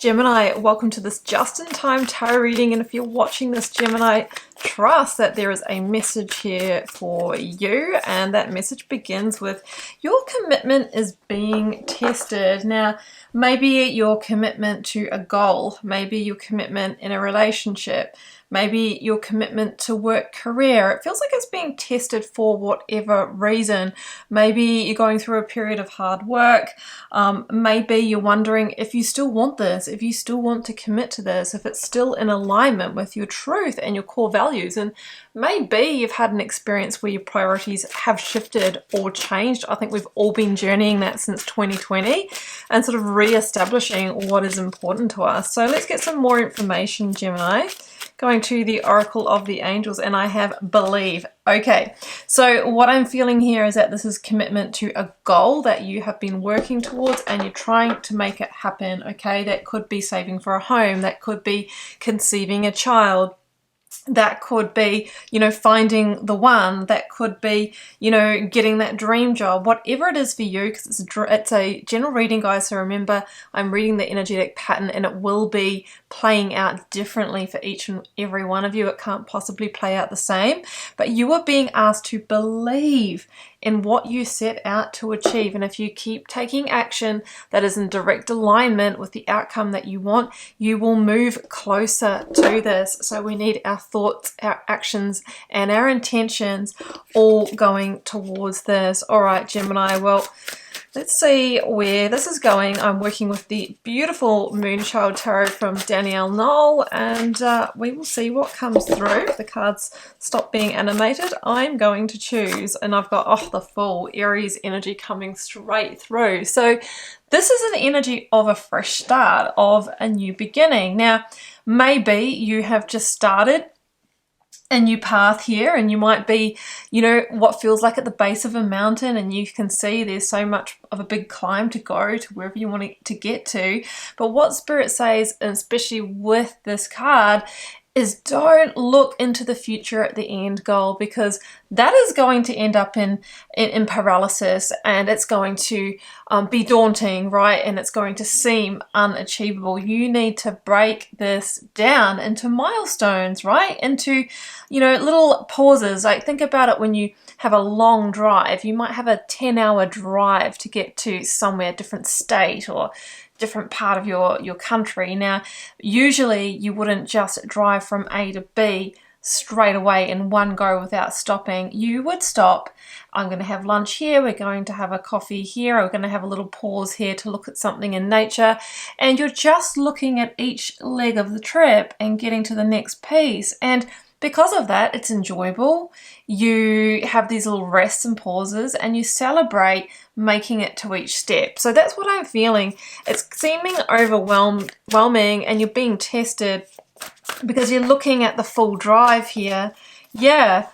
Gemini, welcome to this just-in-time tarot reading, and if you're watching this, Gemini, trust that there is a message here for you, and that message begins with your commitment is being tested. Now, maybe your commitment to a goal, maybe your commitment in a relationship, maybe your commitment to work career. It feels like it's being tested for whatever reason. Maybe you're going through a period of hard work. Maybe you're wondering if you still want this, if you still want to commit to this, if it's still in alignment with your truth and your core values. And maybe you've had an experience where your priorities have shifted or changed. I think we've all been journeying that since 2020 and sort of re-establishing what is important to us. So let's get some more information, Gemini. Going to the Oracle of the Angels, and I have believe. Okay, so what I'm feeling here is that this is commitment to a goal that you have been working towards and you're trying to make it happen. Okay, that could be saving for a home, that could be conceiving a child, that could be, finding the one, that could be, getting that dream job, whatever it is for you, because it's a general reading, guys. So remember, I'm reading the energetic pattern and it will be playing out differently for each and every one of you. It can't possibly play out the same, but you are being asked to believe in what you set out to achieve. And if you keep taking action that is in direct alignment with the outcome that you want, you will move closer to this. So we need our thoughts, our actions, and our intentions all going towards this. All right, Gemini, well, let's see where this is going. I'm working with the beautiful Moonchild Tarot from Danielle Knoll, and we will see what comes through. The cards stop being animated. I'm going to choose, and I've got, the full Aries energy coming straight through. So this is an energy of a fresh start, of a new beginning. Now, maybe you have just started a new path here, and you might be, what feels like at the base of a mountain, and you can see there's so much of a big climb to go to wherever you want to get to. But what Spirit says, and especially with this card, is don't look into the future at the end goal, because that is going to end up in paralysis, and it's going to be daunting, right? And it's going to seem unachievable. You need to break this down into milestones, right? Into, little pauses. Like, think about it when you have a long drive. You might have a 10-hour drive to get to somewhere, different state or different part of your country. Now, usually you wouldn't just drive from A to B straight away in one go without stopping. You would stop. I'm going to have lunch here, we're going to have a coffee here, we're going to have a little pause here to look at something in nature, and you're just looking at each leg of the trip and getting to the next piece. And because of that, it's enjoyable. You have these little rests and pauses, and you celebrate making it to each step. So that's what I'm feeling. It's seeming overwhelming, and you're being tested because you're looking at the full drive here. Yeah,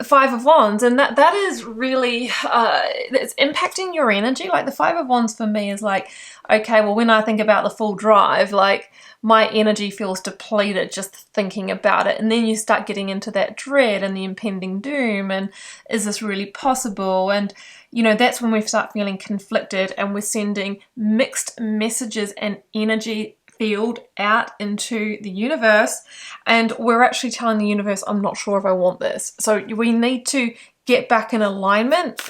Five of Wands, and that is really it's impacting your energy. Like, the Five of Wands for me is like, okay, well, when I think about the full drive, like, my energy feels depleted just thinking about it. And then you start getting into that dread and the impending doom, and is this really possible? And that's when we start feeling conflicted, and we're sending mixed messages and energy field out into the universe, and we're actually telling the universe, I'm not sure if I want this. So we need to get back in alignment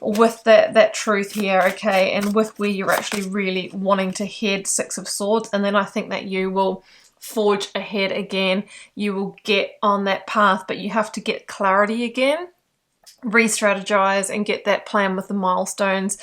with that truth here, okay, and with where you're actually really wanting to head. Six of Swords, and then I think that you will forge ahead again. You will get on that path, but you have to get clarity again, re-strategize, and get that plan with the milestones.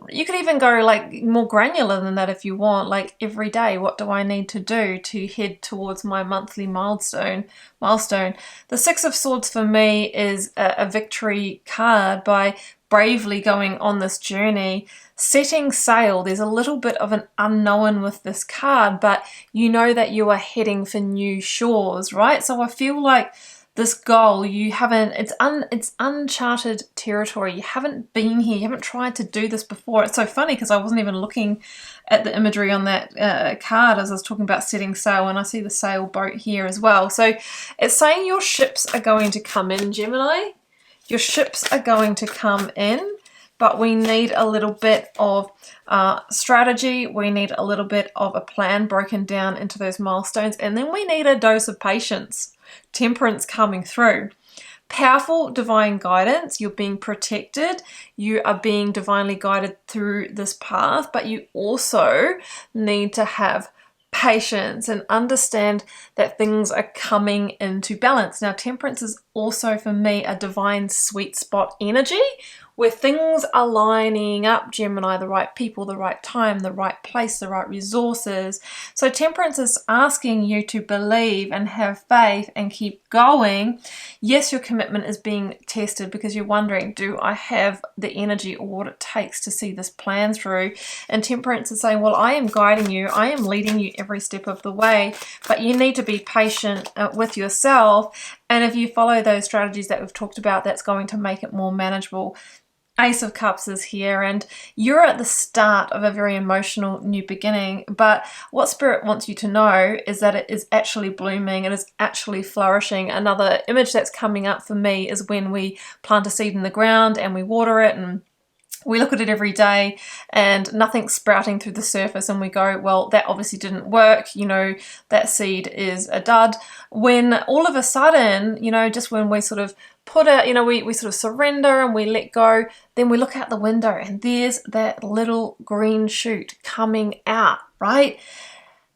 You could even go like more granular than that if you want, like every day, what do I need to do to head towards my monthly milestone? The Six of Swords for me is a victory card by bravely going on this journey, setting sail. There's a little bit of an unknown with this card, but you know that you are heading for new shores, right? So I feel like this goal, it's uncharted territory. You haven't been here, you haven't tried to do this before. It's so funny because I wasn't even looking at the imagery on that card as I was talking about setting sail, and I see the sailboat here as well. So it's saying your ships are going to come in, Gemini. Your ships are going to come in, but we need a little bit of strategy. We need a little bit of a plan broken down into those milestones, and then we need a dose of patience. Temperance coming through. Powerful divine guidance. You're being protected. You are being divinely guided through this path, but you also need to have patience and understand that things are coming into balance. Now, temperance is also for me a divine sweet spot energy where things are lining up, Gemini, the right people, the right time, the right place, the right resources. So temperance is asking you to believe and have faith and keep going. Yes, your commitment is being tested because you're wondering, do I have the energy or what it takes to see this plan through? And temperance is saying, well, I am guiding you. I am leading you every step of the way, but you need to be patient with yourself. And if you follow those strategies that we've talked about, that's going to make it more manageable. Ace of Cups is here, and you're at the start of a very emotional new beginning, but what Spirit wants you to know is that it is actually blooming, it is actually flourishing. Another image that's coming up for me is when we plant a seed in the ground and we water it and we look at it every day and nothing's sprouting through the surface, and we go, well, that obviously didn't work, you know, that seed is a dud. When all of a sudden, you know, just when we sort of put it, you know, we sort of surrender and we let go, then we look out the window and there's that little green shoot coming out, right?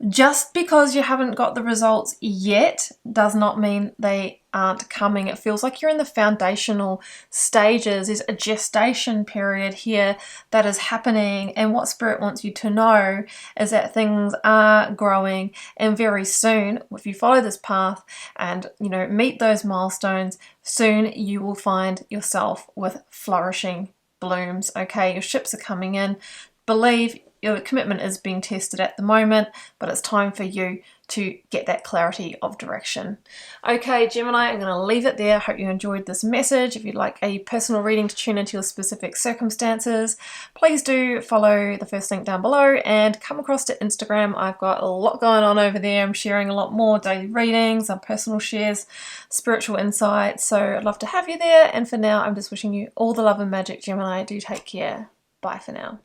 Just because you haven't got the results yet does not mean they aren't coming. It feels like you're in the foundational stages. There's a gestation period here that is happening, and what Spirit wants you to know is that things are growing, and very soon, if you follow this path and, you know, meet those milestones, soon you will find yourself with flourishing blooms. Okay, your ships are coming in. Believe. Your commitment is being tested at the moment, but it's time for you to get that clarity of direction. Okay, Gemini, I'm going to leave it there. Hope you enjoyed this message. If you'd like a personal reading to tune into your specific circumstances, please do follow the first link down below and come across to Instagram. I've got a lot going on over there. I'm sharing a lot more daily readings, some personal shares, spiritual insights. So I'd love to have you there. And for now, I'm just wishing you all the love and magic, Gemini. Do take care. Bye for now.